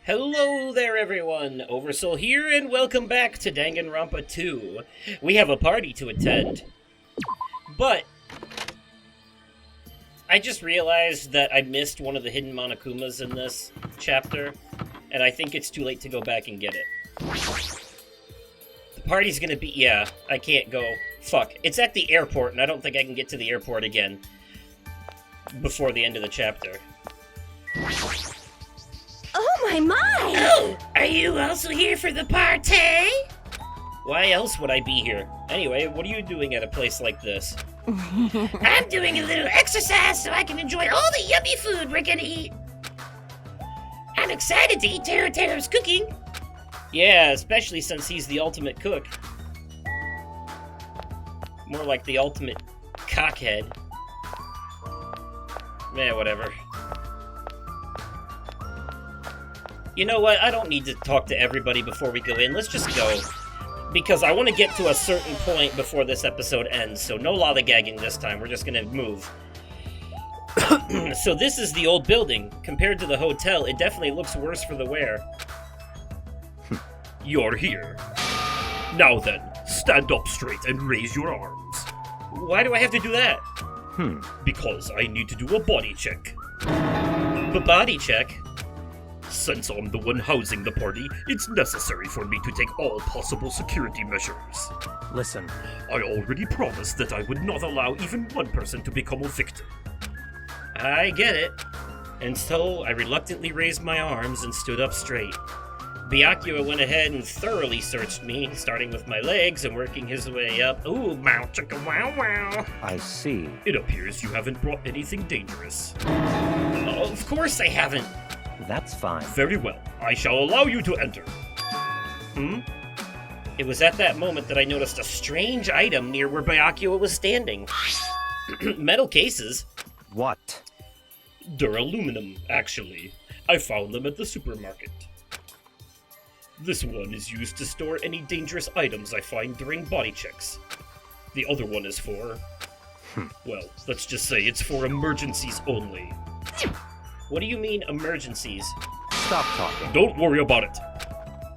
Hello there everyone, Oversoul here, and welcome back to Danganronpa 2. We have a party to attend, but I just realized that I missed one of the hidden Monokumas in this chapter, and I think it's too late to go back and get it. The party's gonna be, I can't go. Fuck, it's at the airport, and I don't think I can get to the airport again before the end of the chapter. Oh my! Oh, are you also here for the party? Why else would I be here? Anyway, what are you doing at a place like this? I'm doing a little exercise so I can enjoy all the yummy food we're gonna eat. I'm excited to eat Teru's cooking. Yeah, especially since he's the ultimate cook. More like the ultimate cockhead. Man, whatever. You know what? I don't need to talk to everybody before we go in. Let's just go. Because I want to get to a certain point before this episode ends, so no lollygagging this time. We're just gonna move. So this is the old building. Compared to the hotel, it definitely looks worse for the wear. You're here. Now then, stand up straight and raise your arms. Why do I have to do that? Because I need to do a body check. The body check? Since I'm the one housing the party, it's necessary for me to take all possible security measures. Listen, I already promised that I would not allow even one person to become a victim. I get it. And so I reluctantly raised my arms and stood up straight. Byakuya went ahead and thoroughly searched me, starting with my legs and working his way up. Ooh, mow chicka wow wow. I see. It appears you haven't brought anything dangerous. Oh, of course I haven't. That's fine. Very well. I shall allow you to enter. It was at that moment that I noticed a strange item near where Byakuya was standing. Metal cases? What? Duraluminum, actually. I found them at the supermarket. This one is used to store any dangerous items I find during body checks. The other one is for... well, let's just say it's for emergencies only. What do you mean, emergencies? Stop talking. Don't worry about it.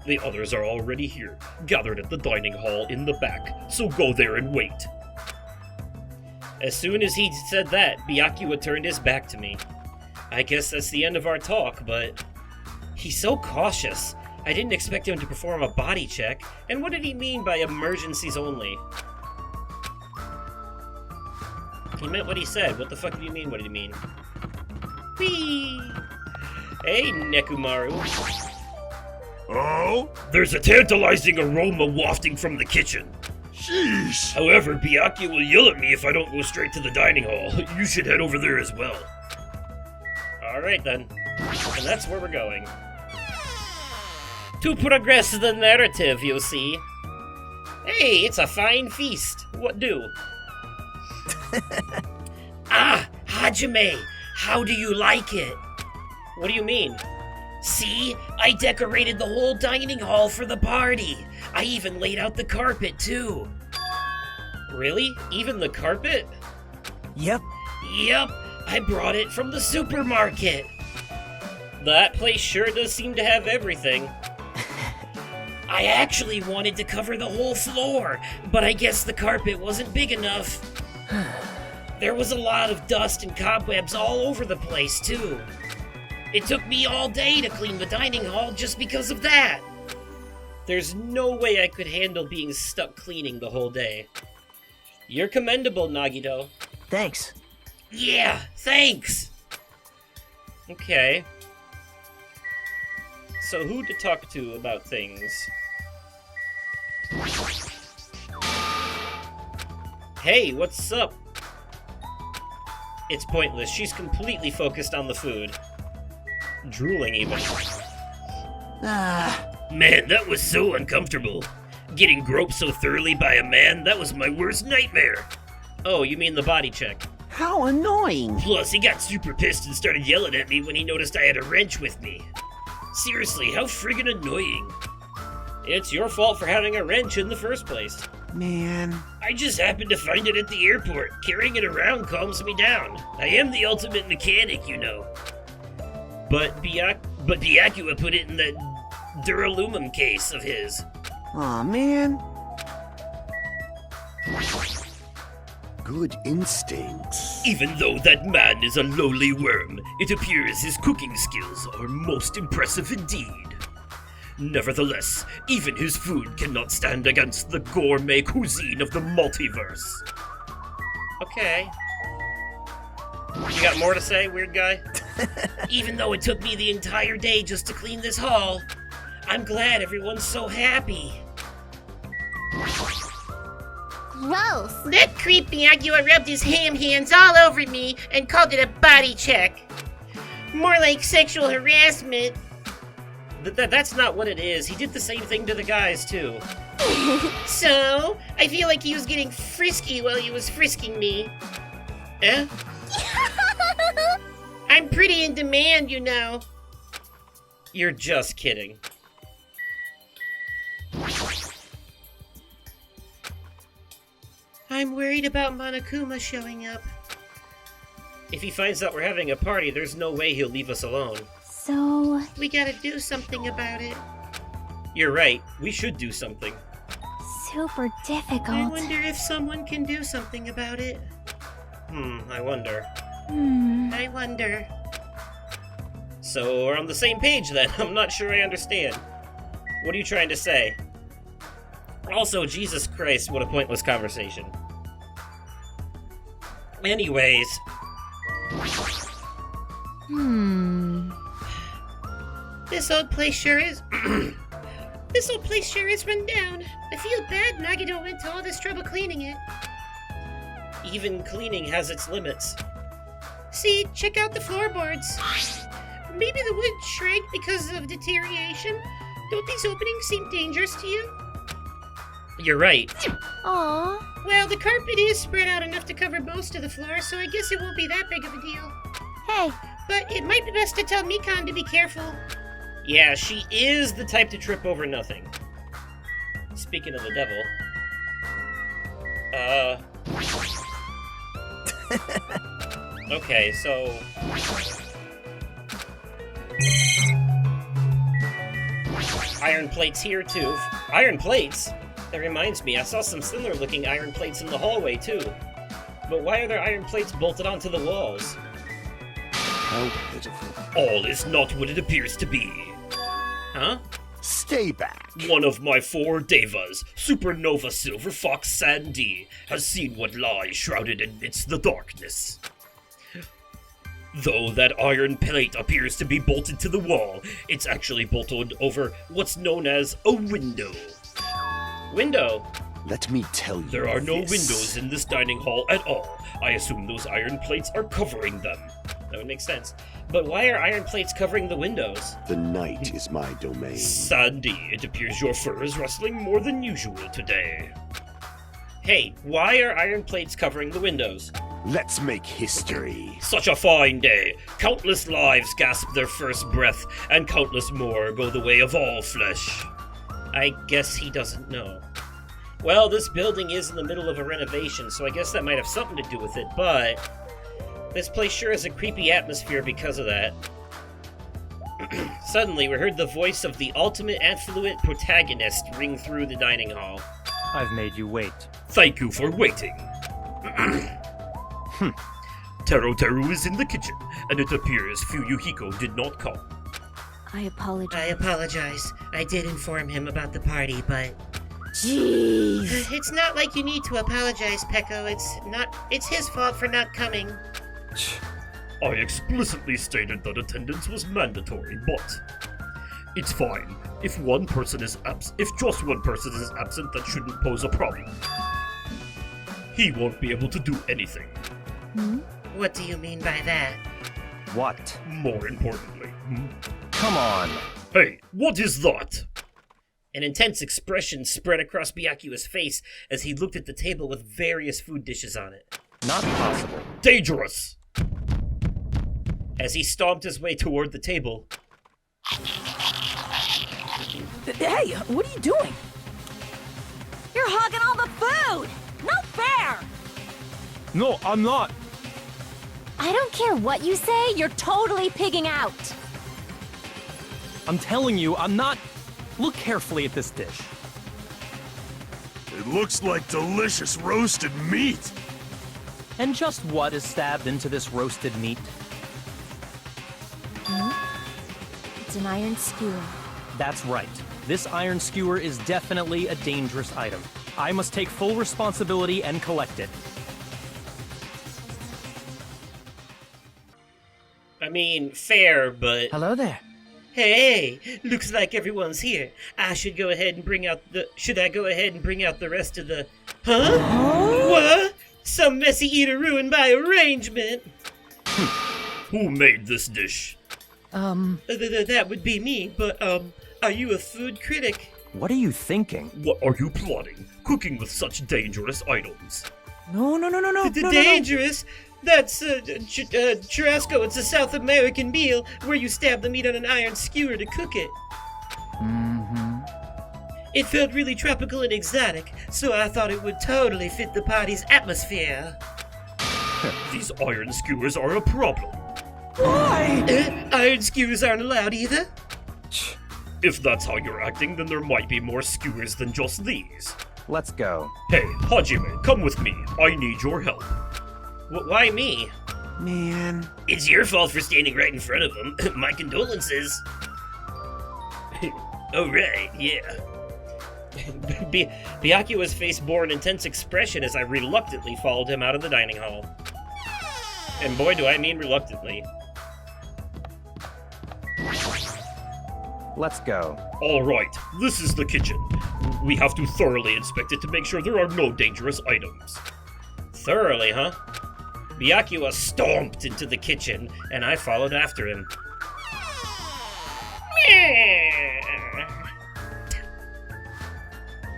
The others are already here, gathered at the dining hall in the back, so go there and wait. As soon as he said that, Byakuya turned his back to me. I guess that's the end of our talk, but... he's so cautious. I didn't expect him to perform a body check. And what did he mean by emergencies only? He meant what he said. What the fuck do you mean? What did he mean? Whee! Hey, Nekumaru. Oh? There's a tantalizing aroma wafting from the kitchen. Sheesh! However, Byakuya will yell at me if I don't go straight to the dining hall. You should head over there as well. Alright then. And that's where we're going. To progress the narrative, you see. Hey, it's a fine feast. What do? Ah, Hajime, how do you like it? What do you mean? See, I decorated the whole dining hall for the party. I even laid out the carpet, too. Really? Even the carpet? Yep. Yep, I brought it from the supermarket. That place sure does seem to have everything. I actually wanted to cover the whole floor, but I guess the carpet wasn't big enough. There was a lot of dust and cobwebs all over the place, too. It took me all day to clean the dining hall just because of that. There's no way I could handle being stuck cleaning the whole day. You're commendable, Nagito. Thanks. Yeah, thanks! Okay. So who to talk to about things? Hey, what's up? It's pointless. She's completely focused on the food. Drooling, even. Man, that was so uncomfortable. Getting groped so thoroughly by a man, that was my worst nightmare. Oh, you mean the body check. How annoying! Plus, he got super pissed and started yelling at me when he noticed I had a wrench with me. Seriously, how friggin' annoying. It's your fault for having a wrench in the first place. Man. I just happened to find it at the airport. Carrying it around calms me down. I am the ultimate mechanic, you know. But but Byakua put it in the Duralumum case of his. Aw, man. Good instincts. Even though that man is a lowly worm, it appears his cooking skills are most impressive indeed. Nevertheless, even his food cannot stand against the gourmet cuisine of the multiverse. Okay. You got more to say, weird guy? Even though it took me the entire day just to clean this hall, I'm glad everyone's so happy. Gross. That creep Byakua rubbed his ham hands all over me and called it a body check. More like sexual harassment. That's not what it is. He did the same thing to the guys, too. So, I feel like he was getting frisky while he was frisking me. Eh? I'm pretty in demand, you know. You're just kidding. I'm worried about Monokuma showing up. If he finds out we're having a party, there's no way he'll leave us alone. So, We gotta do something about it. You're right. We should do something. super I difficult. wonder if someone can do something about it. I wonder. I wonder. So we're on the same page then. I'm not sure I understand. What are you trying to say? Also, Jesus Christ, what a pointless conversation. Anyways, This old place sure is. This old place sure is run down. I feel bad Nagito went to all this trouble cleaning it. even cleaning has its limits. See, check out the floorboards. Maybe the wood shrank because of deterioration. Don't these openings seem dangerous to you? You're right. Aww. Well, the carpet is spread out enough to cover most of the floor, so I guess it won't be that big of a deal. Hey, But it might be best to tell Mikan to be careful. Yeah, she is the type to trip over nothing. Speaking of the devil. Okay, so... Iron plates here, too. Iron plates? That reminds me, I saw some similar looking iron plates in the hallway, too. But why are there iron plates bolted onto the walls? How pitiful. All is not what it appears to be. Huh? Stay back. One of my 4 devas, Supernova Silver Fox Sandy, has seen what lies shrouded amidst the darkness. Though that iron plate appears to be bolted to the wall, it's actually bolted over what's known as a window. Window? Let me tell you. There are no this. windows in this dining hall at all. I assume those iron plates are covering them. That would make sense. But why are iron plates covering the windows? The night is my domain. Sandy, it appears your fur is rustling more than usual today. Hey, why are iron plates covering the windows? Let's make history. Such a fine day. Countless lives gasp their first breath, and countless more go the way of all flesh. I guess he doesn't know. Well, this building is in the middle of a renovation, so I guess that might have something to do with it, but... this place sure has a creepy atmosphere because of that. Suddenly, we heard the voice of the ultimate affluent protagonist ring through the dining hall. I've made you wait. Thank you for waiting. Teru Teru is in the kitchen, and it appears Fuyuhiko did not come. I apologize. I apologize. I did inform him about the party, but Jeez. it's not like you need to apologize, Peko. It's his fault for not coming. I explicitly stated that attendance was mandatory, but it's fine. If just one person is absent, that shouldn't pose a problem. He won't be able to do anything. What do you mean by that? What? More importantly, Come on. hey, what is that? An intense expression spread across Byakuya's face as he looked at the table with various food dishes on it. Not possible. Dangerous! As he stomped his way toward the table, Hey, what are you doing? You're hogging all the food! Not fair! No, I'm not. I don't care what you say, you're totally pigging out. I'm telling you, I'm not... Look carefully at this dish. It looks like delicious roasted meat. And just what is stabbed into this roasted meat? It's an iron skewer. That's right. This iron skewer is definitely a dangerous item. I must take full responsibility and collect it. I mean, fair, but... Hello there. Hey, looks like everyone's here. Should I go ahead and bring out the rest of the... Huh? What? Some messy eater ruined my arrangement. Who made this dish? That would be me, but, are you a food critic? What are you thinking? What are you plotting? Cooking with such dangerous items? No. Dangerous? That's, churrasco. It's a South American meal where you stab the meat on an iron skewer to cook it. It felt really tropical and exotic, so I thought it would totally fit the party's atmosphere. These iron skewers are a problem. Why? Iron skewers aren't allowed either? If that's how you're acting, then there might be more skewers than just these. Let's go. Hey, Hajime, come with me. I need your help. Why me? Man. It's your fault for standing right in front of him. My condolences. Oh, right, yeah. Byakuya's face bore an intense expression as I reluctantly followed him out of the dining hall. And boy, do I mean reluctantly. Let's go. All right, this is the kitchen. We have to thoroughly inspect it to make sure there are no dangerous items. Thoroughly, huh? Byakuya stomped into the kitchen, and I followed after him.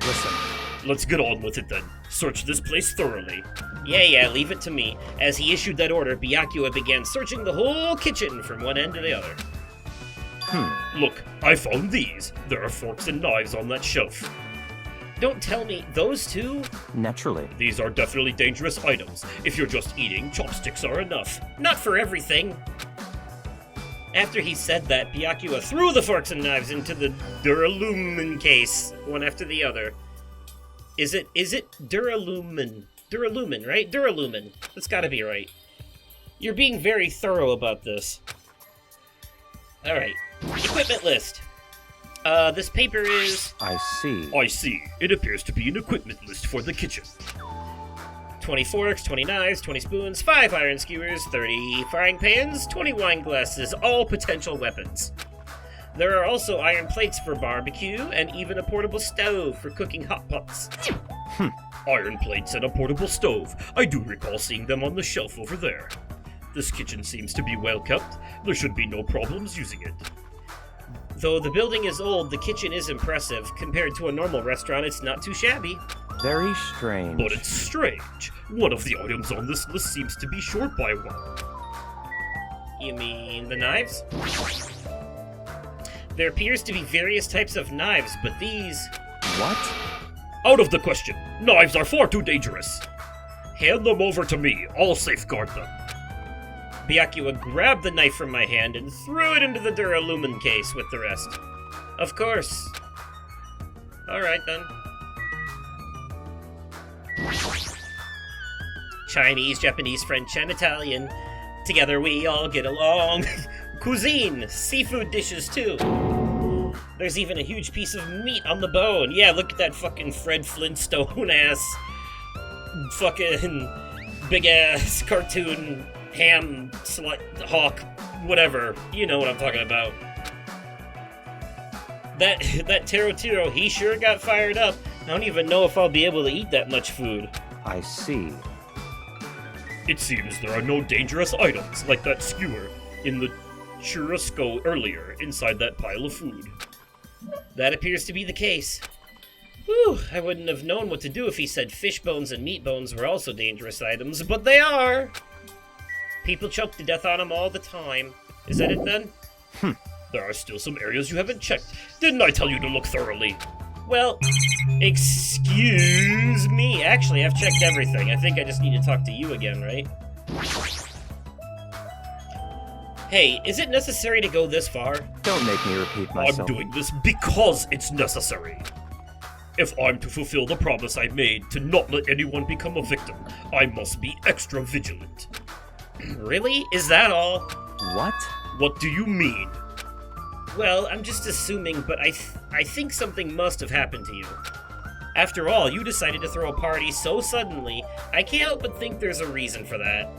Listen. Let's get on with it then. Search this place thoroughly. Yeah, leave it to me. As he issued that order, Byakuya began searching the whole kitchen from one end to the other. Look, I found these. There are forks and knives on that shelf. Don't tell me, those two? Naturally. These are definitely dangerous items. If you're just eating, chopsticks are enough. Not for everything. After he said that, Byakuya threw the forks and knives into the duralumin case, one after the other. Is it duralumin? Duralumin, right? Duralumin. That's gotta be right. You're being very thorough about this. Alright. Equipment list. This paper is... I see. I see. It appears to be an equipment list for the kitchen. 20 forks, 20 knives, 20 spoons, 5 iron skewers, 30 frying pans, 20 wine glasses, all potential weapons. There are also iron plates for barbecue, and even a portable stove for cooking hot pots. Iron plates and a portable stove. I do recall seeing them on the shelf over there. This kitchen seems to be well kept. There should be no problems using it. Though the building is old, the kitchen is impressive. Compared to a normal restaurant, it's not too shabby. Very strange. But it's strange. One of the items on this list seems to be short by one. You mean the knives? There appears to be various types of knives, but these... What? Out of the question. Knives are far too dangerous. Hand them over to me. I'll safeguard them. Byakuya grabbed the knife from my hand and threw it into the duralumin case with the rest. Of course. Alright then. Chinese, Japanese, French, and Italian. Together we all get along. Cuisine, seafood dishes too. There's even a huge piece of meat on the bone. Yeah, look at that fucking Fred Flintstone ass, fucking big ass cartoon ham hawk, whatever. You know what I'm talking about. That Taro, he sure got fired up. I don't even know if I'll be able to eat that much food. I see. It seems there are no dangerous items like that skewer in the churrasco earlier inside that pile of food. That appears to be the case. Whew, I wouldn't have known what to do if he said fish bones and meat bones were also dangerous items, but they are! People choke to death on them all the time. Is that it then? There are still some areas you haven't checked. Didn't I tell you to look thoroughly? Well, excuse me. Actually, I've checked everything. I think I just need to talk to you again, right? Hey, is it necessary to go this far? Don't make me repeat myself. I'm doing this because it's necessary. If I'm to fulfill the promise I made to not let anyone become a victim, I must be extra vigilant. Really? Is that all? What? What do you mean? Well, I'm just assuming, but I think something must have happened to you. After all, you decided to throw a party so suddenly, I can't help but think there's a reason for that.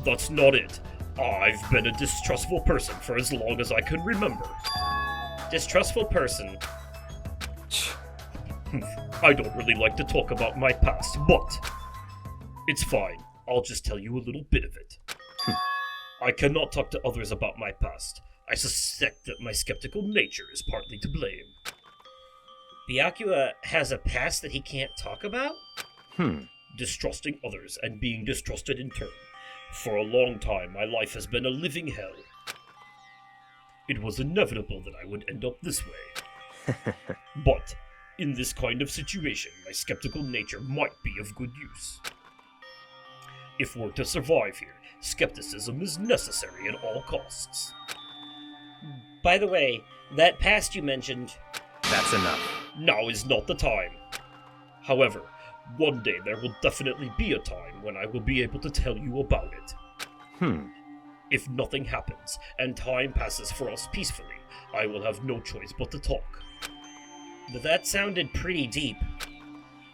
That's not it. I've been a distrustful person for as long as I can remember. Distrustful person. I don't really like to talk about my past, but it's fine. I'll just tell you a little bit of it. I cannot talk to others about my past. I suspect that my skeptical nature is partly to blame. Byakuya has a past that he can't talk about? Distrusting others and being distrusted in turn. For a long time, my life has been a living hell. It was inevitable that I would end up this way. But in this kind of situation, my skeptical nature might be of good use. If we're to survive here, skepticism is necessary at all costs. By the way, that past you mentioned... That's enough. Now is not the time. However, one day there will definitely be a time when I will be able to tell you about it. If nothing happens, and time passes for us peacefully, I will have no choice but to talk. That sounded pretty deep.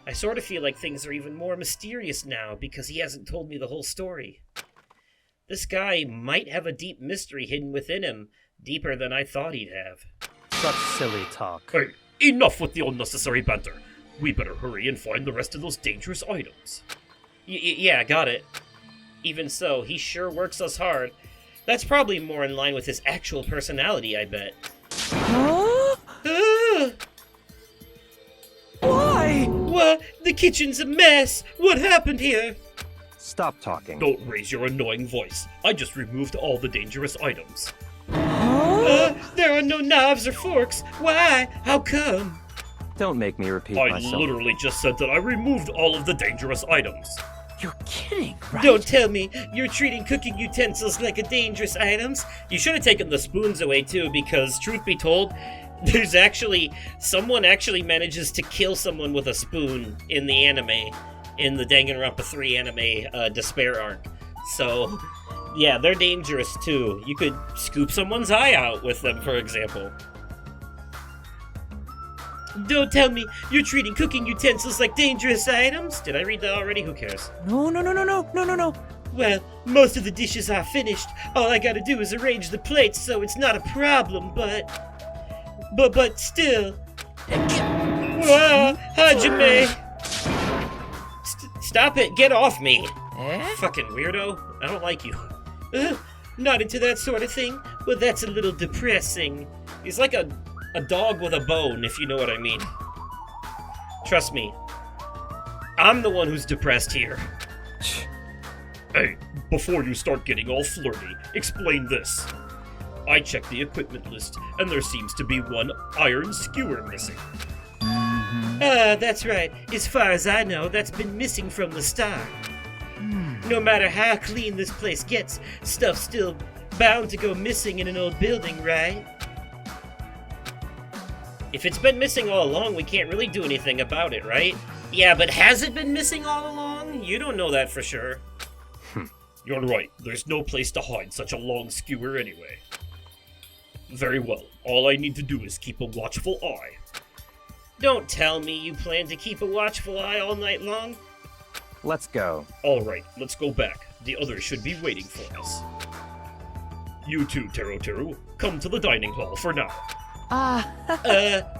I sort of feel like things are even more mysterious now because he hasn't told me the whole story. This guy might have a deep mystery hidden within him, deeper than I thought he'd have. Such silly talk. Hey, enough with the unnecessary banter. We better hurry and find the rest of those dangerous items. Yeah, got it. Even so, he sure works us hard. That's probably more in line with his actual personality, I bet. Huh? Ah! Why? What? The kitchen's a mess! What happened here? Stop talking. Don't raise your annoying voice. I just removed all the dangerous items. There are no knives or forks. Why? How come? Don't make me repeat I myself. literally just said that I removed all of the dangerous items. You're kidding, right? Don't tell me you're treating cooking utensils like a dangerous items. You should have taken the spoons away too, because truth be told, there's actually someone actually manages to kill someone with a spoon in the anime, in the Danganronpa 3 anime Despair arc. So, yeah, they're dangerous too. You could scoop someone's eye out with them, for example. Don't tell me you're treating cooking utensils like dangerous items. Did I read that already? Who cares? No. Well, most of the dishes are finished. All I gotta do is arrange the plates, so it's not a problem, but still. Wow, Hajime! Stop it, get off me! Fucking weirdo, I don't like you. Not into that sort of thing? Well, that's a little depressing. He's like a dog with a bone, if you know what I mean. Trust me, I'm the one who's depressed here. Hey, before you start getting all flirty, explain this. I checked the equipment list, and there seems to be one iron skewer missing. That's right. As far as I know, that's been missing from the start. No matter how clean this place gets, stuff's still bound to go missing in an old building, right? If it's been missing all along, we can't really do anything about it, right? Yeah, but has it been missing all along? You don't know that for sure. You're right, there's no place to hide such a long skewer anyway. Very well, all I need to do is keep a watchful eye. Don't tell me you plan to keep a watchful eye all night long. Let's go. Alright, let's go back. The others should be waiting for us. You too, Teru, come to the dining hall for now.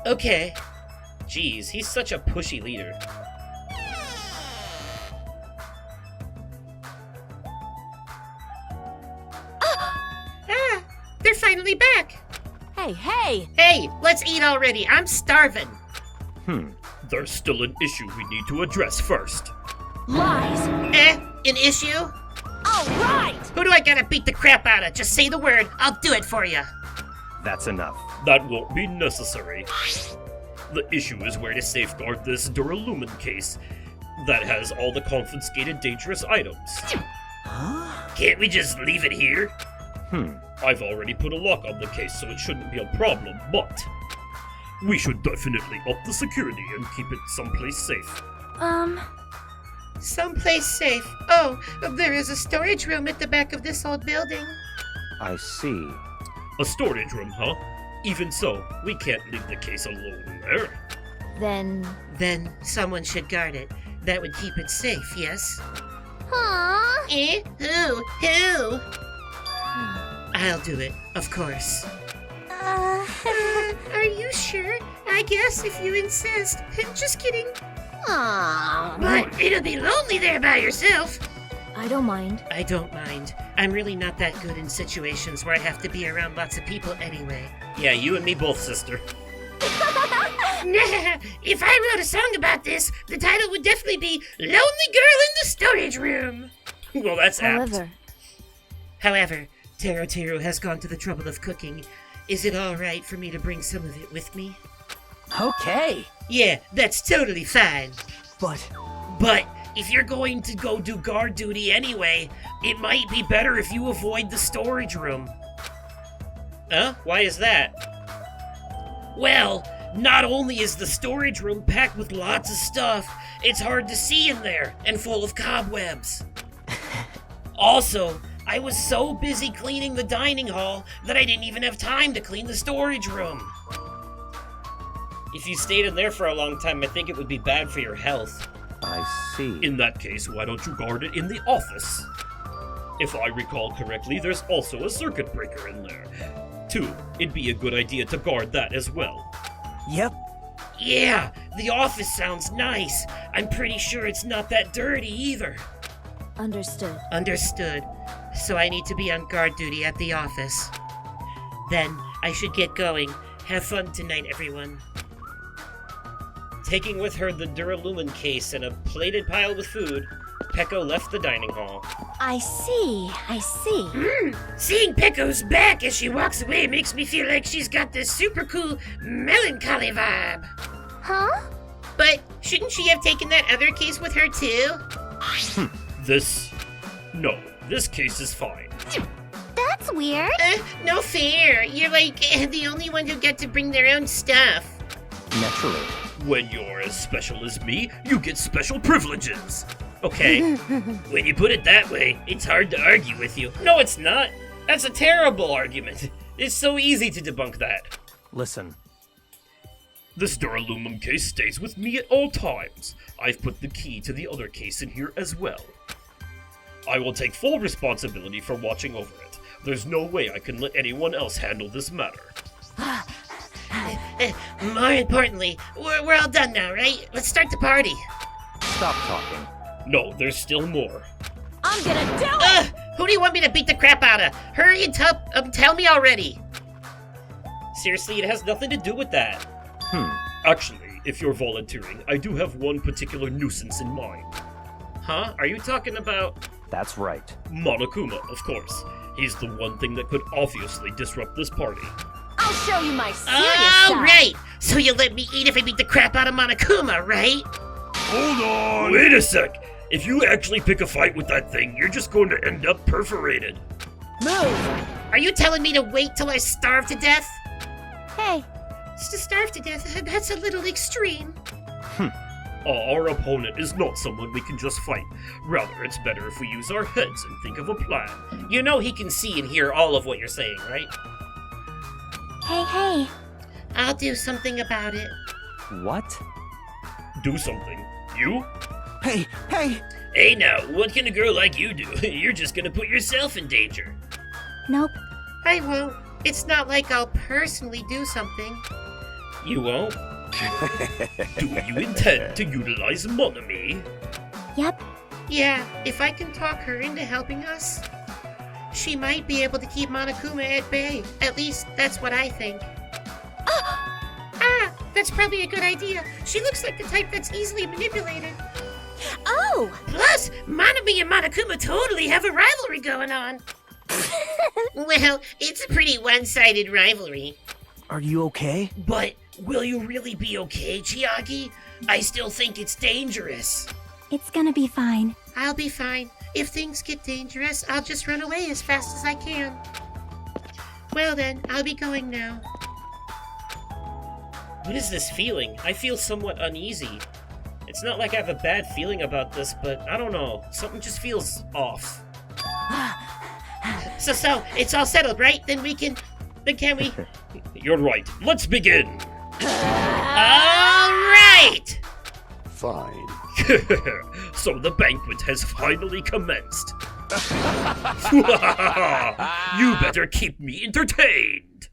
Okay. Jeez, he's such a pushy leader. They're finally back. Hey! Hey, let's eat already. I'm starving. There's still an issue we need to address first. Lies! An issue? All right! Who do I gotta beat the crap out of? Just say the word. I'll do it for you. That's enough. That won't be necessary. The issue is where to safeguard this Duralumin case that has all the confiscated dangerous items. Can't we just leave it here? I've already put a lock on the case, so it shouldn't be a problem, but we should definitely up the security and keep it someplace safe. Someplace safe. Oh, there is a storage room at the back of this old building. I see. A storage room, huh? Even so, we can't leave the case alone there. Then, someone should guard it. That would keep it safe, yes? huh? Eh? Who? I'll do it, of course. Are you sure? I guess if you insist. Just kidding. Aw. But it'll be lonely there by yourself. I don't mind. I don't mind. I'm really not that good in situations where I have to be around lots of people anyway. Yeah, you and me both, sister. If I wrote a song about this, the title would definitely be Lonely Girl in the Storage Room. Well, that's apt. However, Taro has gone to the trouble of cooking. Is it all right for me to bring some of it with me? Okay. Yeah, that's totally fine. But if you're going to go do guard duty anyway, it might be better if you avoid the storage room. Huh? Why is that? Well, not only is the storage room packed with lots of stuff, it's hard to see in there and full of cobwebs. Also, I was so busy cleaning the dining hall that I didn't even have time to clean the storage room. If you stayed in there for a long time, I think it would be bad for your health. I see. In that case, why don't you guard it in the office? If I recall correctly, there's also a circuit breaker in there. 2, it'd be a good idea to guard that as well. Yep. Yeah, the office sounds nice. I'm pretty sure it's not that dirty either. Understood. Understood. So I need to be on guard duty at the office. Then I should get going. Have fun tonight, everyone. Taking with her the Duralumin case and a plated pile with food, Pecco left the dining hall. I see. Seeing Pecco's back as she walks away makes me feel like she's got this super cool melancholy vibe. Huh? But shouldn't she have taken that other case with her too? No, this case is fine. That's weird. No fair. You're like the only one who get to bring their own stuff. Naturally. When you're as special as me, you get special privileges. Okay, when you put it that way, it's hard to argue with you. No, it's not. That's a terrible argument. It's so easy to debunk that. Listen, This Duralumin case stays with me at all times. I've put the key to the other case in here as well. I will take full responsibility for watching over it. There's no way I can let anyone else handle this matter. More importantly, we're all done now, right? Let's start the party. stop talking. No, there's still more. I'm gonna do it! Who do you want me to beat the crap out of? Hurry and tell me already. Seriously, it has nothing to do with that. Actually, if you're volunteering, I do have one particular nuisance in mind. Huh? Are you talking about... That's right. Monokuma, of course. He's the one thing that could obviously disrupt this party. I'll show you my serious Oh, side. right. So you'll let me eat if I beat the crap out of Monokuma, right? Hold on! Wait a sec! If you actually pick a fight with that thing, you're just going to end up perforated. Move! Are you telling me to wait till I starve to death? Hey, To starve to death? That's a little extreme. Our opponent is not someone we can just fight. Rather, it's better if we use our heads and think of a plan. You know he can see and hear all of what you're saying, right? hey. I'll do something about it. What? Do something. You? Hey. Hey now, what can a girl like you do? You're just gonna put yourself in danger. Nope. I won't. It's not like I'll personally do something. You won't? Do you intend to utilize Monami? Yep. Yeah, if I can talk her into helping us, she might be able to keep Monokuma at bay. At least, that's what I think. That's probably a good idea. She looks like the type that's easily manipulated. Oh! Plus, Monami and Monokuma totally have a rivalry going on. Well, it's a pretty one-sided rivalry. Are you okay? But will you really be okay, Chiaki? I still think it's dangerous. It's gonna be fine. I'll be fine. If things get dangerous, I'll just run away as fast as I can. Well then, I'll be going now. What is this feeling? I feel somewhat uneasy. It's not like I have a bad feeling about this, but I don't know. Something just feels off. So, it's all settled, right? Then can we? You're right. Let's begin. All right! Fine. So the banquet has finally commenced. You better keep me entertained.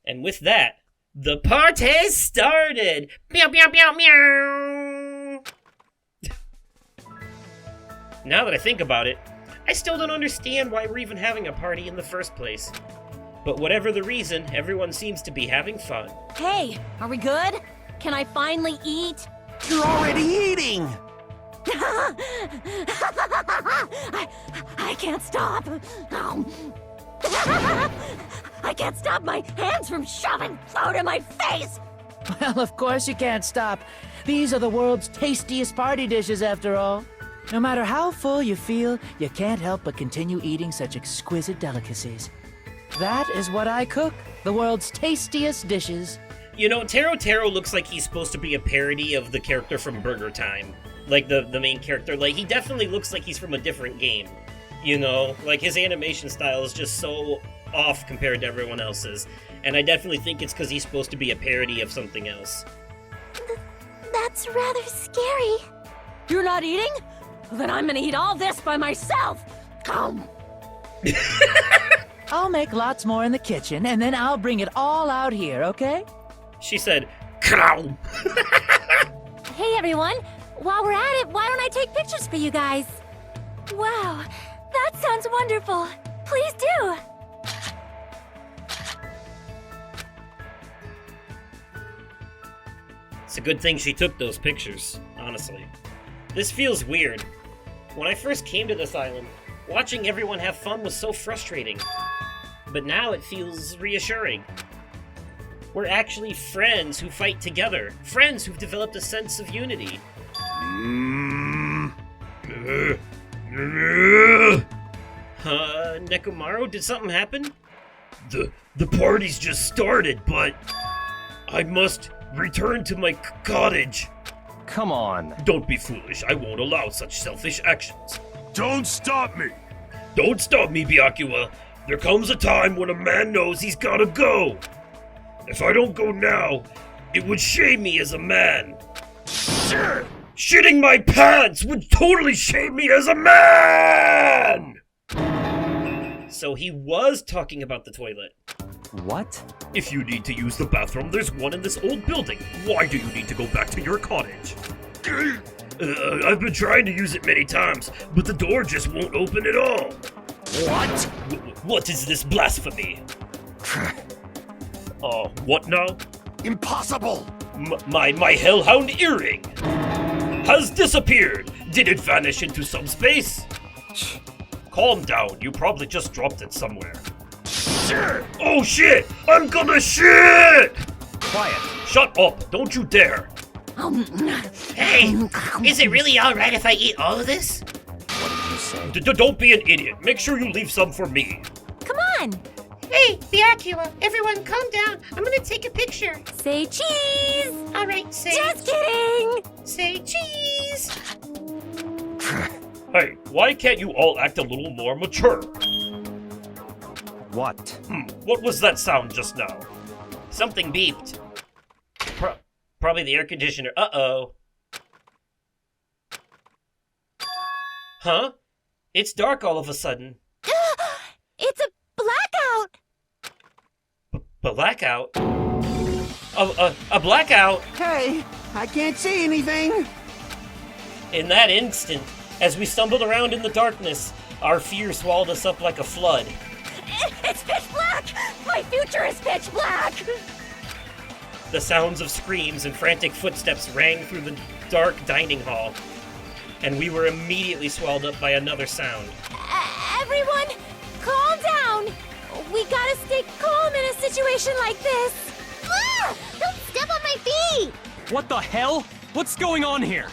And with that, the party started! Meow, meow, meow, meow! Now that I think about it, I still don't understand why we're even having a party in the first place. But whatever the reason, everyone seems to be having fun. Hey, are we good? Can I finally eat? You're already eating! I can't stop. I can't stop my hands from shoving food in my face. Well, of course you can't stop. These are the world's tastiest party dishes, after all. No matter how full you feel, you can't help but continue eating such exquisite delicacies. That is what I cook, the world's tastiest dishes. You know, Taro looks like he's supposed to be a parody of the character from Burger Time. Like, the main character. Like, he definitely looks like he's from a different game. You know? Like, his animation style is just so off compared to everyone else's. And I definitely think it's because he's supposed to be a parody of something else. That's rather scary. You're not eating? Then I'm gonna eat all this by myself. Come. I'll make lots more in the kitchen, and then I'll bring it all out here, okay? She said, "Crow." Hey everyone, while we're at it, why don't I take pictures for you guys? Wow, that sounds wonderful. Please do. It's a good thing she took those pictures, honestly. This feels weird. When I first came to this island, watching everyone have fun was so frustrating. But now it feels reassuring. We're actually friends who fight together. Friends who've developed a sense of unity. Nekomaru, did something happen? The party's just started, but I must return to my cottage. Come on. Don't be foolish. I won't allow such selfish actions. Don't stop me. Don't stop me, Byakuya. There comes a time when a man knows he's gotta go. If I don't go now, it would shame me as a man. Sure. Shitting my pants would totally shame me as a man! So he was talking about the toilet. What? If you need to use the bathroom, there's one in this old building. Why do you need to go back to your cottage? I've been trying to use it many times, but the door just won't open at all. What? What is this blasphemy? What now? Impossible. My hellhound earring has disappeared. Did it vanish into some space? Calm down, you probably just dropped it somewhere. Shit! Oh shit! I'm gonna shit! Quiet. Shut up, don't you dare. Hey, is it really all right if I eat all of this? What did you say? Don't be an idiot. Make sure you leave some for me. Come on. Hey, Byakuya, everyone calm down. I'm gonna take a picture. Say cheese. All right, say... Just kidding. Say cheese. Hey, why can't you all act a little more mature? What? What was that sound just now? Something beeped. Probably the air conditioner. Uh-oh. Huh? It's dark all of a sudden. It's a blackout. Blackout? A blackout? Hey, I can't see anything. In that instant, as we stumbled around in the darkness, our fear swallowed us up like a flood. It's pitch black! My future is pitch black! The sounds of screams and frantic footsteps rang through the dark dining hall, and we were immediately swallowed up by another sound. Everyone, calm down. We gotta stay calm in a situation like this. Ah! Don't step on my feet. What the hell? What's going on here?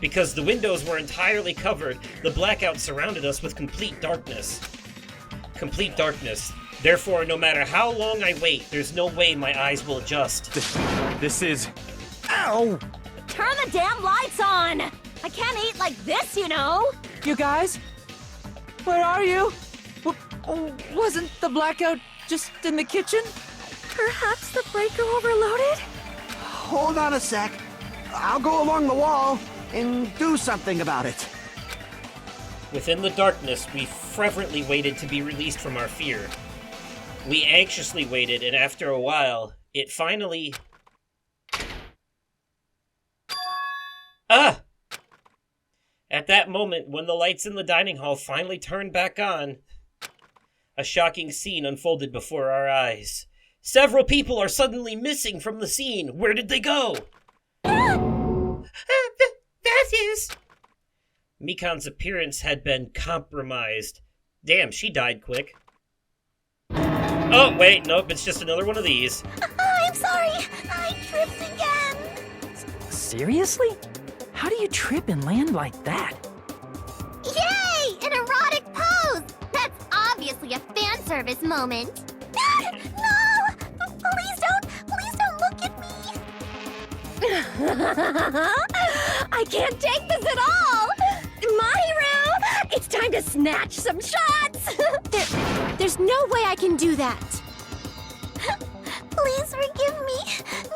Because the windows were entirely covered, the blackout surrounded us with complete darkness. complete darkness. Therefore, no matter how long I wait, there's no way my eyes will adjust. This is... Ow! Turn the damn lights on! I can't eat like this, you know! You guys? Where are you? Wasn't the blackout just in the kitchen? Perhaps the breaker overloaded? Hold on a sec. I'll go along the wall and do something about it. Within the darkness, we fervently waited to be released from our fear. We anxiously waited, and after a while, it finally... Ah! At that moment, when the lights in the dining hall finally turned back on, a shocking scene unfolded before our eyes. Several people are suddenly missing from the scene. Where did they go? That is... Mikan's appearance had been compromised. Damn, she died quick. Oh, wait, nope, it's just another one of these. I'm sorry. I tripped again. Seriously? How do you trip and land like that? Yay! An erotic pose! That's obviously a fan service moment. No! Please don't look at me! I can't take this at all! Mahiru! It's time to snatch some shots! There's no way I can do that. Please forgive me.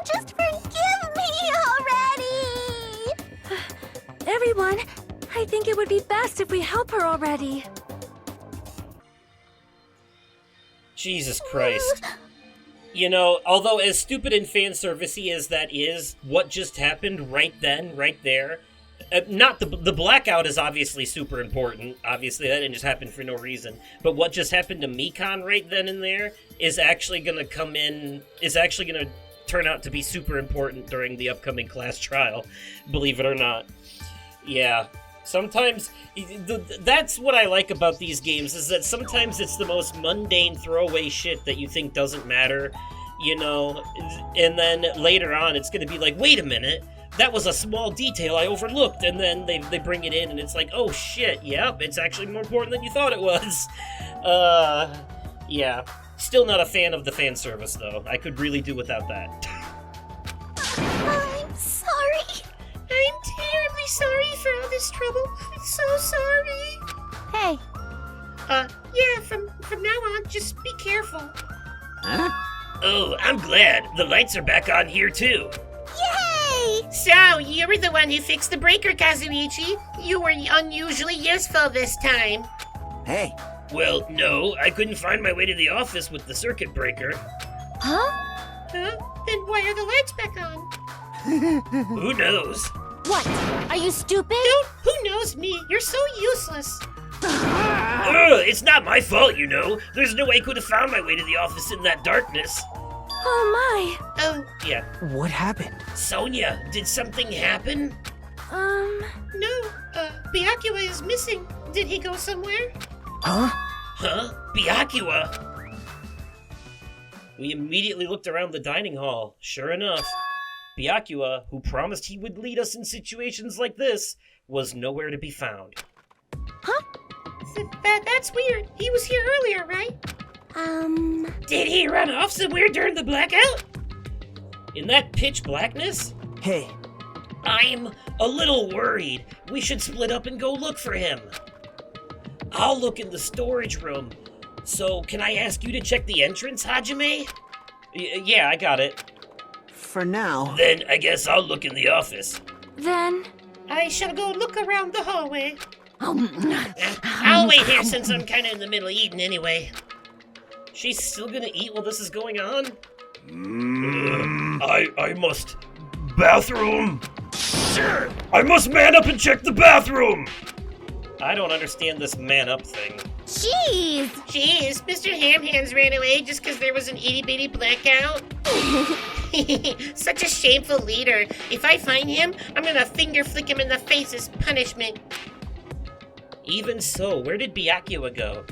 Just forgive me already! Everyone, I think it would be best if we help her already. Jesus Christ. You know, although as stupid and fan servicey as that is, what just happened right then, right there, not the blackout is obviously super important. Obviously, that didn't just happen for no reason. But what just happened to Mikan right then and there is actually going to turn out to be super important during the upcoming class trial, believe it or not. Yeah. Sometimes, that's what I like about these games, is that sometimes it's the most mundane throwaway shit that you think doesn't matter, you know, and then later on it's gonna be like, wait a minute, that was a small detail I overlooked, and then they bring it in and it's like, oh shit, yep, it's actually more important than you thought it was. Yeah. Still not a fan of the fan service, though. I could really do without that. I'm sorry. I'm terribly sorry for all this trouble. I'm so sorry. Hey. Yeah, from now on, just be careful. Huh? Oh, I'm glad. The lights are back on here, too. Yay! So, you were the one who fixed the breaker, Kazuichi. You were unusually useful this time. Hey, Well, no, I couldn't find my way to the office with the circuit breaker. Huh? Huh? Then why are the lights back on? Who knows? What? Are you stupid? Who knows me? You're so useless. Ugh, it's not my fault, you know. There's no way I could have found my way to the office in that darkness. Oh my. Oh, Yeah. What happened? Sonia, did something happen? no. Byakuya is missing. Did he go somewhere? Huh? Huh? Byakuya? We immediately looked around the dining hall. Sure enough, Byakuya, who promised he would lead us in situations like this, was nowhere to be found. That's weird. He was here earlier, right? Did he run off somewhere during the blackout? In that pitch blackness? Hey, I'm a little worried. We should split up and go look for him. I'll look in the storage room. So, can I ask you to check the entrance, Hajime? Yeah, I got it. for now. Then I guess I'll look in the office. Then... I shall go look around the hallway. I'll wait here since I'm kind of in the middle of eating anyway. She's still gonna eat while this is going on? I must... Bathroom? Sure! I must man up and check the bathroom! I don't understand this man up thing. Jeez! Jeez, Mr. Ham Hands ran away just because there was an itty-bitty blackout? Such a shameful leader. If I find him, I'm gonna finger flick him in the face as punishment. Even so, where did Byakuya go?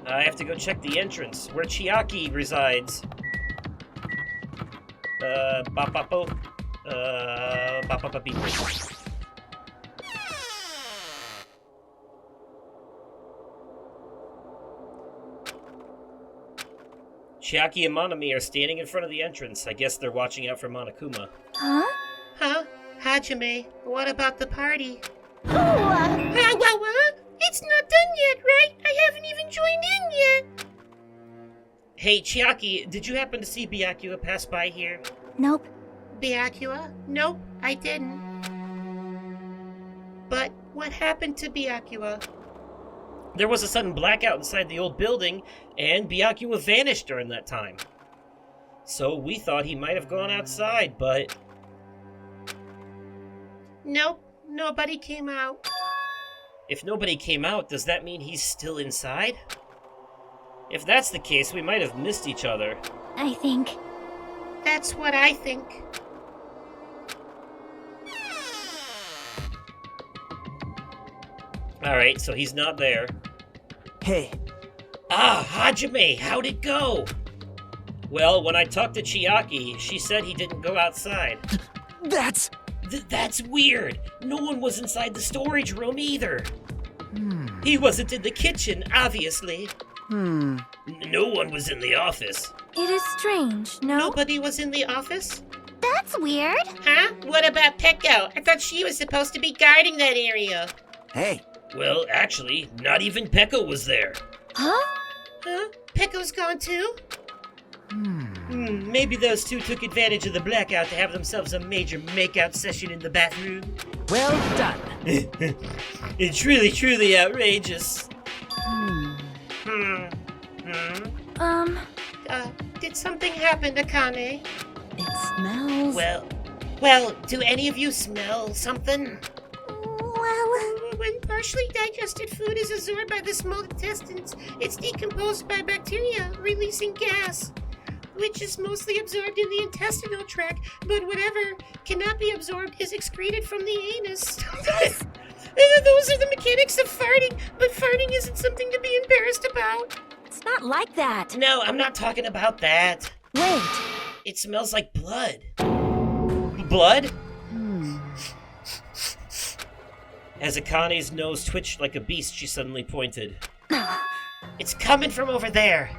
I have to go check the entrance, where Chiaki resides. Bapapo. Bapapapi. Chiaki and Monami are standing in front of the entrance. I guess they're watching out for Monokuma. Huh? Huh? Hajime, what about the party? Ooh, What? It's not done yet, right? I haven't even joined in yet. Hey, Chiaki, did you happen to see Byakuya pass by here? Nope. Byakuya? Nope, I didn't. But what happened to Byakuya? There was a sudden blackout inside the old building, and Byakuya vanished during that time. So we thought he might have gone outside, but... Nope, nobody came out. If nobody came out, does that mean he's still inside? If that's the case, we might have missed each other. I think. That's what I think. Alright, so he's not there. Hey, Ah, Hajime, how'd it go? Well, when I talked to Chiaki, she said he didn't go outside. that's... That's weird. No one was inside the storage room either. He wasn't in the kitchen, obviously. No one was in the office. It is strange, no? Nobody was in the office? That's weird. Huh? What about Peko? I thought she was supposed to be guarding that area. Hey, Well, actually, not even Pekka was there. Huh? Huh? Peko's gone too? Maybe those two took advantage of the blackout to have themselves a major makeout session in the bathroom. well done. It's really, truly outrageous. Did something happen to Kane? It smells... Well, do any of you smell something? Well... When partially digested food is absorbed by the small intestines, it's decomposed by bacteria, releasing gas, which is mostly absorbed in the intestinal tract, but whatever cannot be absorbed is excreted from the anus. Those are the mechanics of farting, but farting isn't something to be embarrassed about. It's not like that. No, I'm not talking about that. Wait. It smells like blood. Blood? As Akane's nose twitched like a beast, she suddenly pointed. It's coming from over there.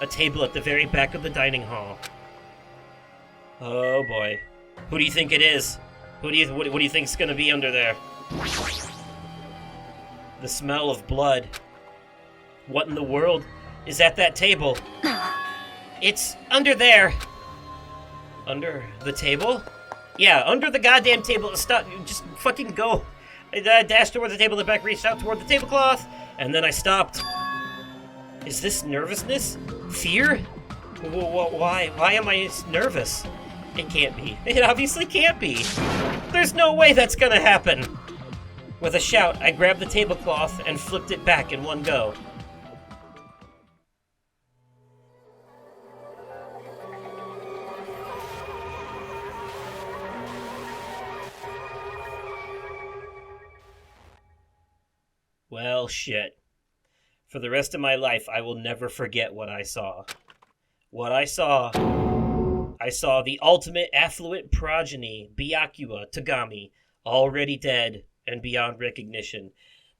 A table at the very back of the dining hall. Oh boy. Who do you think it is? What do you think's gonna be under there? The smell of blood. What in the world is at that table? It's under there. Under the table? Yeah, under the goddamn table. Stop. Just fucking go. I dashed toward the table, the back reached out toward the tablecloth, and then I stopped. Is this nervousness? Fear? Why am I nervous? It can't be. It obviously can't be. There's no way that's gonna happen. With a shout, I grabbed the tablecloth and flipped it back in one go. Well, shit. For the rest of my life, I will never forget what I saw. What I saw the ultimate affluent progeny, Byakuya Tagami, already dead and beyond recognition.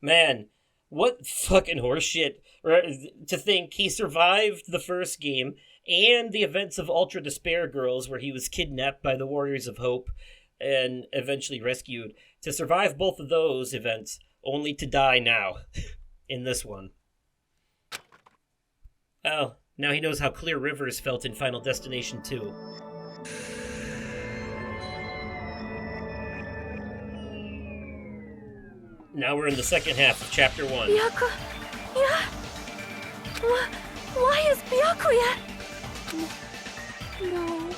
Man, what fucking horseshit. To think he survived the first game and the events of Ultra Despair Girls, where he was kidnapped by the Warriors of Hope and eventually rescued. To survive both of those events, only to die now, in this one. Oh, now he knows how Clear Rivers felt in Final Destination 2. Now we're in the second half of Chapter 1. Byakuya? Why is Byakuya? No.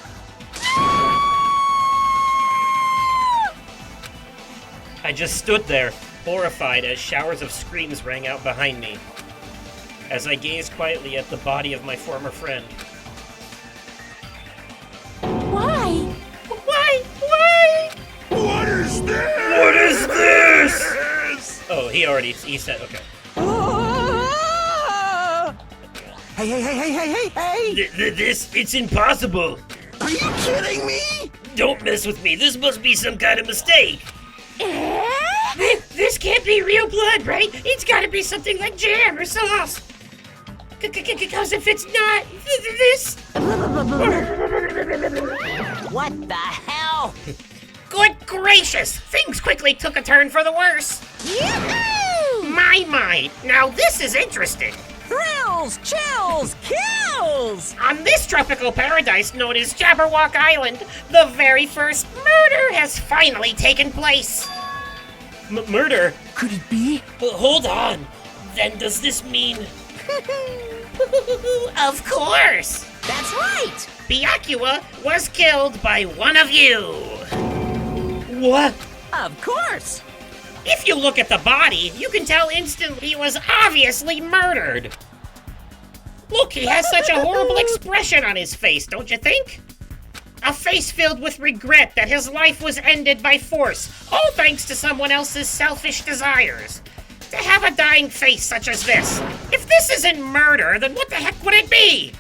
I just stood there, horrified as showers of screams rang out behind me, as I gazed quietly at the body of my former friend. Why? What is this? What is this? Oh, he said, okay. Hey! It's impossible. Are you kidding me? Don't mess with me. This must be some kind of mistake. This can't be real blood, right? It's gotta be something like jam or sauce. Because if it's not this... What the hell? Good gracious! Things quickly took a turn for the worse. Yoo-hoo! My. Now this is interesting. Thrills, chills, kills! On this tropical paradise known as Jabberwock Island, the very first murder has finally taken place. Murder? Could it be? Hold on. Then does this mean... Of course! That's right! Byakuya was killed by one of you. What? Of course! If you look at the body, you can tell instantly he was obviously murdered. Look, he has such a horrible expression on his face, don't you think? A face filled with regret that his life was ended by force, all thanks to someone else's selfish desires. To have a dying face such as this, if this isn't murder, then what the heck would it be?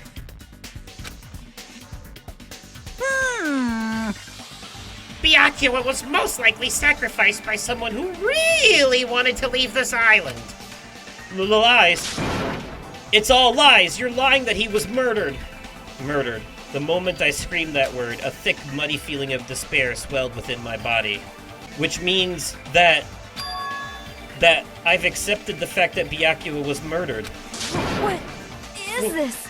Byakuya was most likely sacrificed by someone who really wanted to leave this island. Lies. It's all lies. You're lying that he was murdered. Murdered. The moment I screamed that word, a thick, muddy feeling of despair swelled within my body. Which means that I've accepted the fact that Byakuya was murdered. What is this?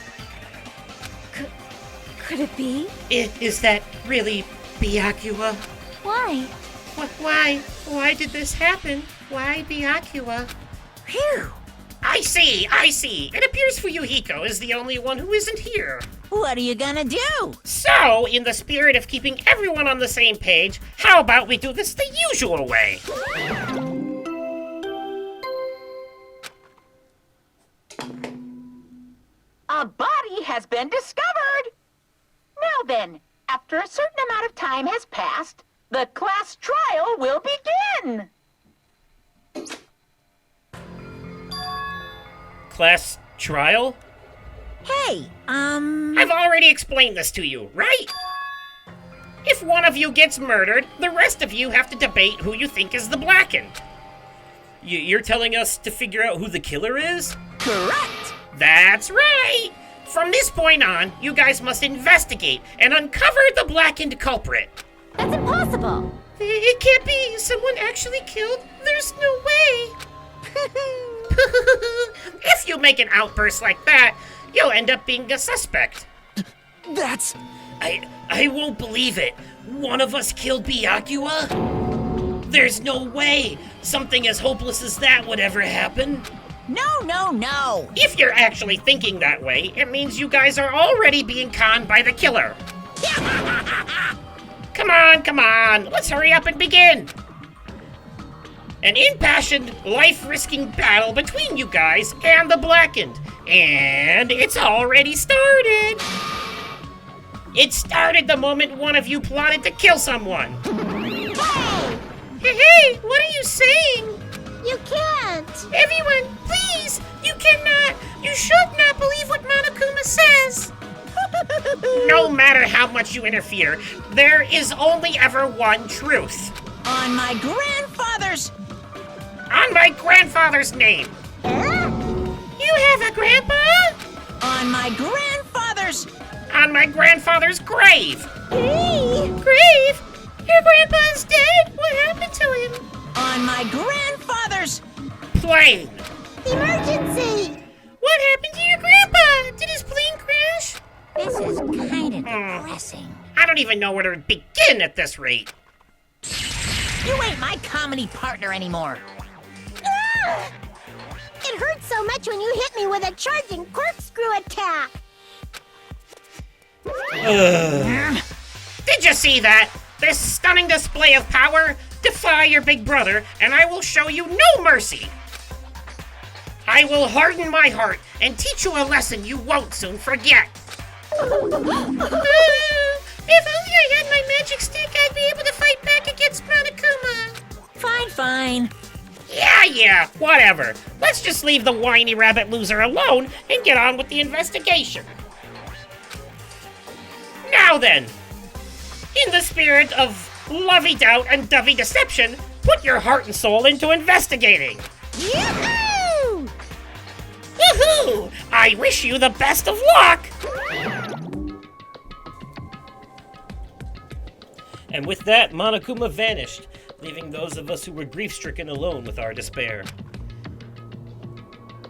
Could it be? Is that really Byakuya? Why? Why did this happen? Why Byakuya? Phew! I see. It appears Fuyuhiko is the only one who isn't here. What are you gonna do? So, in the spirit of keeping everyone on the same page, how about we do this the usual way? A body has been discovered! Now then, after a certain amount of time has passed, the class trial will begin! Class trial? Hey, I've already explained this to you, right? If one of you gets murdered, the rest of you have to debate who you think is the blackened. You're telling us to figure out who the killer is? correct! That's right! From this point on, you guys must investigate and uncover the blackened culprit. That's impossible. It can't be someone actually killed. There's no way. If you make an outburst like that, you'll end up being a suspect. That's... I won't believe it. One of us killed Byakuya? There's no way something as hopeless as that would ever happen. No! If you're actually thinking that way, it means you guys are already being conned by the killer. Come on, let's hurry up and begin. An impassioned, life-risking battle between you guys and the blackened. And it's already started. It started the moment one of you plotted to kill someone. Hey, what are you saying? You can't! Everyone, please! You cannot! You should not believe what Monokuma says! No matter how much you interfere, there is only ever one truth. On my grandfather's... On my grandfather's name. Huh? You have a grandpa? On my grandfather's... On my grandfather's grave. Hey! Grave? Your grandpa's dead? What happened to him? On my grandfather's... Plane. Emergency! What happened to your grandpa? Did his plane crash? This is kind of depressing. I don't even know where to begin at this rate. You ain't my comedy partner anymore. Ah! It hurt so much when you hit me with a charging corkscrew attack. Did you see that? This stunning display of power? Defy your big brother, and I will show you no mercy. I will harden my heart and teach you a lesson you won't soon forget. If only I had my magic stick, I'd be able to fight back against Monokuma. Fine. Yeah, whatever. Let's just leave the whiny rabbit loser alone and get on with the investigation. Now then, in the spirit of lovey-doubt and dovey deception, put your heart and soul into investigating. Yoo-hoo! Woohoo! I wish you the best of luck! And with that, Monokuma vanished, leaving those of us who were grief-stricken alone with our despair.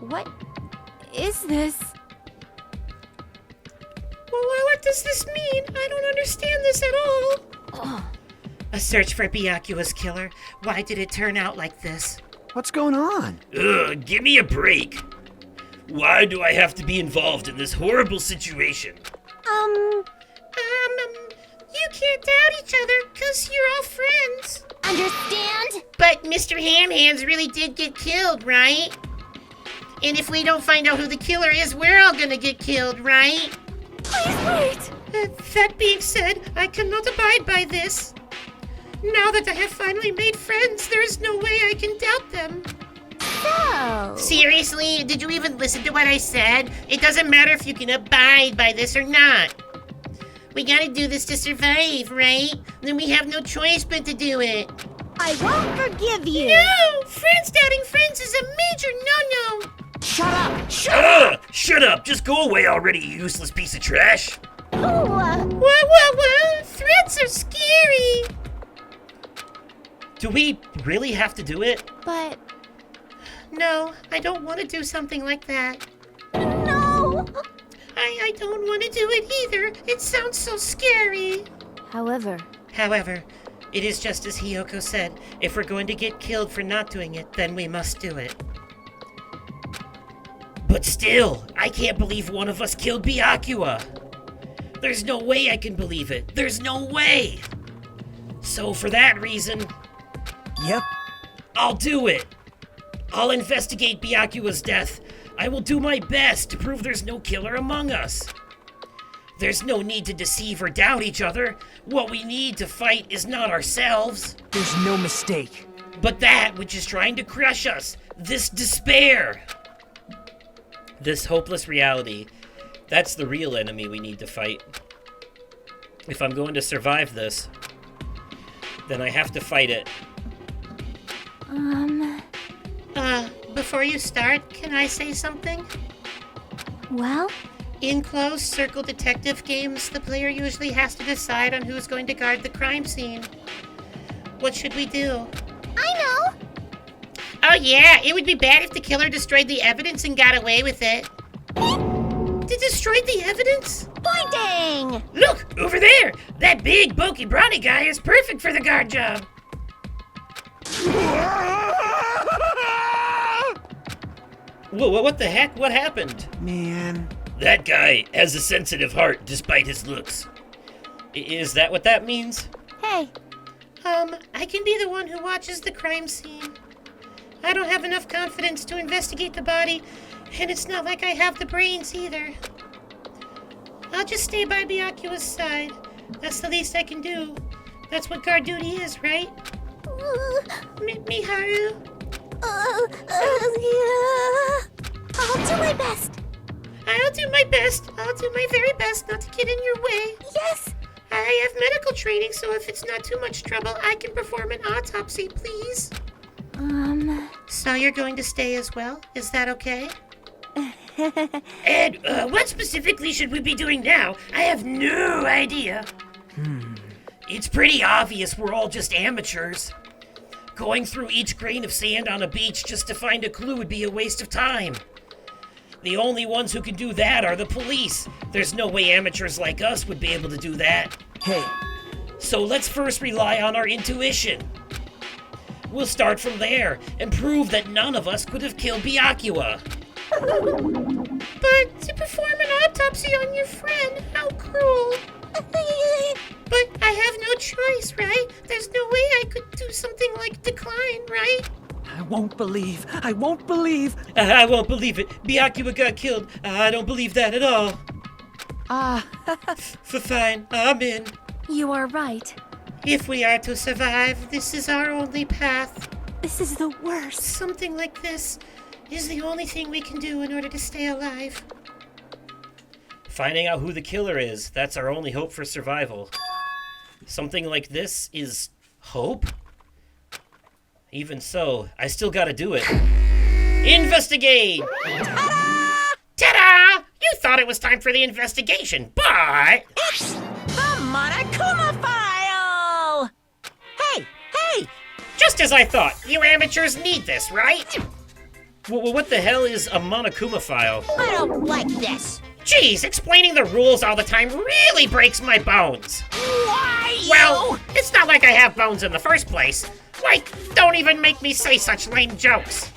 What is this? Well, what does this mean? I don't understand this at all. Oh. A search for Byakuya's killer. Why did it turn out like this? What's going on? Ugh, give me a break. Why do I have to be involved in this horrible situation? You can't doubt each other, 'cause you're all friends. Understand? But Mr. Ham-Hands really did get killed, right? And if we don't find out who the killer is, we're all gonna get killed, right? Please wait. That being said, I cannot abide by this. Now that I have finally made friends, there's no way I can doubt them. So... Seriously? Did you even listen to what I said? It doesn't matter if you can abide by this or not. We gotta do this to survive, right? Then we have no choice but to do it. I won't forgive you. No! Friends doubting friends is a major no-no. Shut up! Shut up! Just go away already, you useless piece of trash! Whoa! Threats are scary. Do we really have to do it? But No, I don't want to do something like that. No! I don't want to do it either. It sounds so scary. however, However, it is just as Hiyoko said. If we're going to get killed for not doing it, then we must do it. But still, I can't believe one of us killed Byakuya. There's no way I can believe it. There's no way. So for that reason, Yep. I'll do it. I'll investigate Byakuya's death. I will do my best to prove there's no killer among us. There's no need to deceive or doubt each other. What we need to fight is not ourselves, There's no mistake. but that which is trying to crush us. This despair. This hopeless reality. That's the real enemy we need to fight. If I'm going to survive this, then I have to fight it. Before you start, can I say something? well, In closed circle detective games, the player usually has to decide on who's going to guard the crime scene. What should we do? I know. Oh yeah, it would be bad if the killer destroyed the evidence and got away with it. Destroyed the evidence? Pointing! Look, over there! That big, bulky, brawny guy is perfect for the guard job. Whoa, what the heck? What happened? Man. That guy has a sensitive heart despite his looks. Is that what that means? hey, I can be the one who watches the crime scene. I don't have enough confidence to investigate the body, and it's not like I have the brains either. I'll just stay by Byakuya's side. That's the least I can do. That's what guard duty is, right? Miharu? Yeah. I'll do my best. I'll do my best. I'll do my very best not to get in your way. Yes. I have medical training, so if it's not too much trouble, I can perform an autopsy, please. So you're going to stay as well? Is that okay? And what specifically should we be doing now? I have no idea. It's pretty obvious we're all just amateurs. Going through each grain of sand on a beach just to find a clue would be a waste of time. The only ones who can do that are the police. There's no way amateurs like us would be able to do that. Hey, So let's first rely on our intuition. We'll start from there and prove that none of us could have killed Byakuya. But to perform an autopsy on your friend, how cruel. But I have no choice, right? There's no way I could do something like decline, right? I won't believe. I won't believe. I won't believe it. Byakuya got killed. I don't believe that at all. Fine, I'm in. you are right. If we are to survive, this is our only path. This is the worst. Something like this is the only thing we can do in order to stay alive. Finding out who the killer is, that's our only hope for survival. Something like this is hope? Even so, I still gotta do it. Investigate! Ta-da! Ta-da! You thought it was time for the investigation, but... It's the Monokuma file! Hey! Just as I thought, you amateurs need this, right? Well, what the hell is a Monokuma file? I don't like this. Geez, explaining the rules all the time really breaks my bones. Why, Well, it's not like I have bones in the first place. Like, don't even make me say such lame jokes.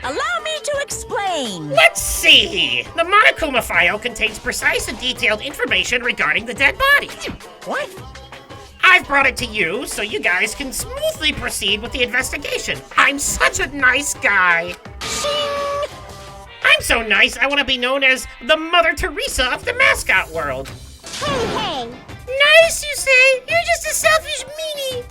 Allow me to explain. Let's see. The Monokuma file contains precise and detailed information regarding the dead body. What? I've brought it to you so you guys can smoothly proceed with the investigation. I'm such a nice guy. Shing! I'm so nice, I want to be known as the Mother Teresa of the mascot world. Hey! Nice, you say? You're just a selfish meanie.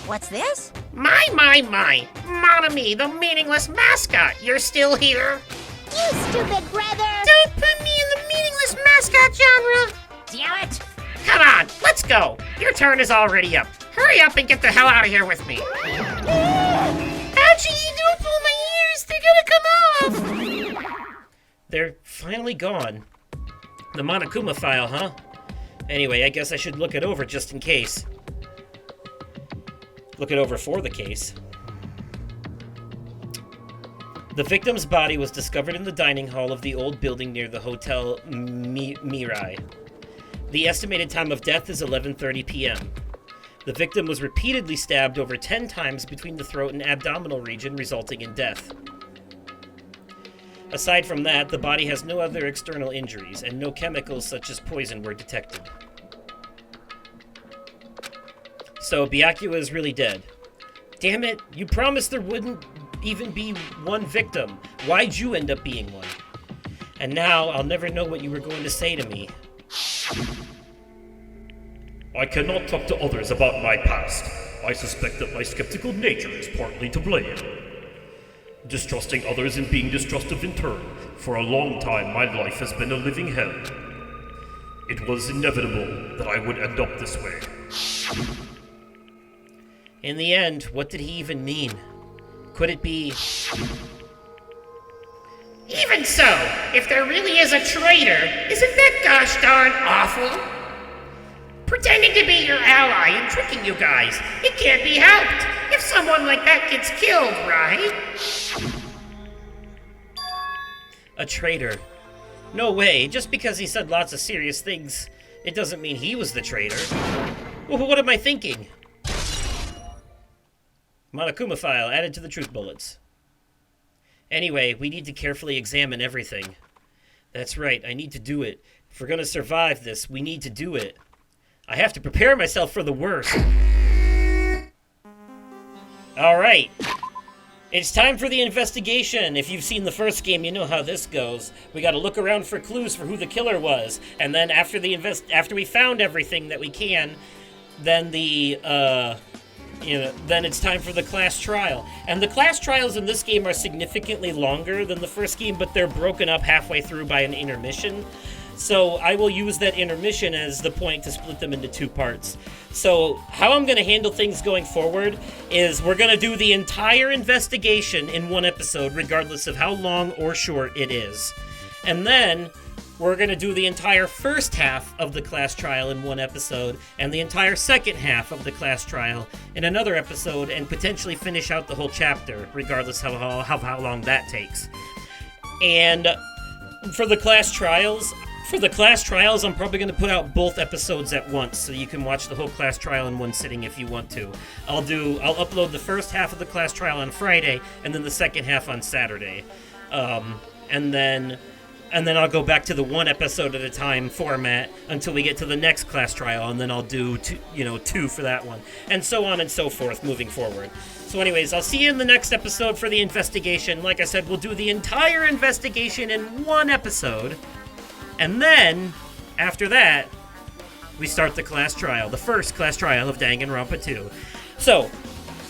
What's this? My. Monami, the meaningless mascot. You're still here? You stupid brother! Don't put me in the meaningless mascot genre. Damn it! Come on, let's go. Your turn is already up. Hurry up and get the hell out of here with me. Ouchie, don't pull my ears. They're gonna come off. They're finally gone. The Monokuma file, huh? Anyway, I guess I should look it over just in case. Look it over for the case. The victim's body was discovered in the dining hall of the old building near the Hotel Mirai. The estimated time of death is 11:30 p.m. The victim was repeatedly stabbed over 10 times between the throat and abdominal region, resulting in death. Aside from that, the body has no other external injuries, and no chemicals such as poison were detected. So, Byakuya is really dead. Damn it, you promised there wouldn't even be one victim. Why'd you end up being one? And now, I'll never know what you were going to say to me. I cannot talk to others about my past. I suspect that my skeptical nature is partly to blame. Distrusting others and being distrustive in turn. For a long time, my life has been a living hell. It was inevitable that I would end up this way. In the end, what did he even mean? Could it be... Even so, if there really is a traitor, isn't that gosh darn awful? Pretending to be your ally and tricking you guys, it can't be helped if someone like that gets killed, right? A traitor? No way, just because he said lots of serious things, it doesn't mean he was the traitor. Well, what am I thinking? Monokuma file added to the truth bullets. Anyway, we need to carefully examine everything. That's right, I need to do it. If we're gonna survive this, we need to do it. I have to prepare myself for the worst. Alright. It's time for the investigation. If you've seen the first game, you know how this goes. We gotta look around for clues for who the killer was. And then after we found everything that we can, then then it's time for the class trial. And the class trials in this game are significantly longer than the first game, but they're broken up halfway through by an intermission. So I will use that intermission as the point to split them into two parts. So how I'm going to handle things going forward is we're going to do the entire investigation in one episode, regardless of how long or short it is. And then we're going to do the entire first half of the class trial in one episode, and the entire second half of the class trial in another episode, and potentially finish out the whole chapter, regardless of how long that takes. And for the class trials, I'm probably going to put out both episodes at once, so you can watch the whole class trial in one sitting if you want to. I'll upload the first half of the class trial on Friday, and then the second half on Saturday. And then I'll go back to the one episode at a time format until we get to the next class trial, and then I'll do two for that one, and so on and so forth moving forward. So anyways, I'll see you in the next episode for the investigation. Like I said, we'll do the entire investigation in one episode, and then, after that, we start the class trial, the first class trial of Danganronpa 2. So,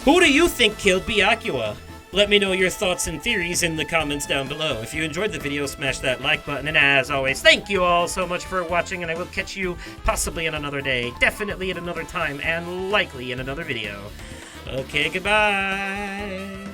who do you think killed Byakuya? Let me know your thoughts and theories in the comments down below. If you enjoyed the video, smash that like button, and as always, thank you all so much for watching, and I will catch you possibly in another day, definitely at another time, and likely in another video. Okay, goodbye!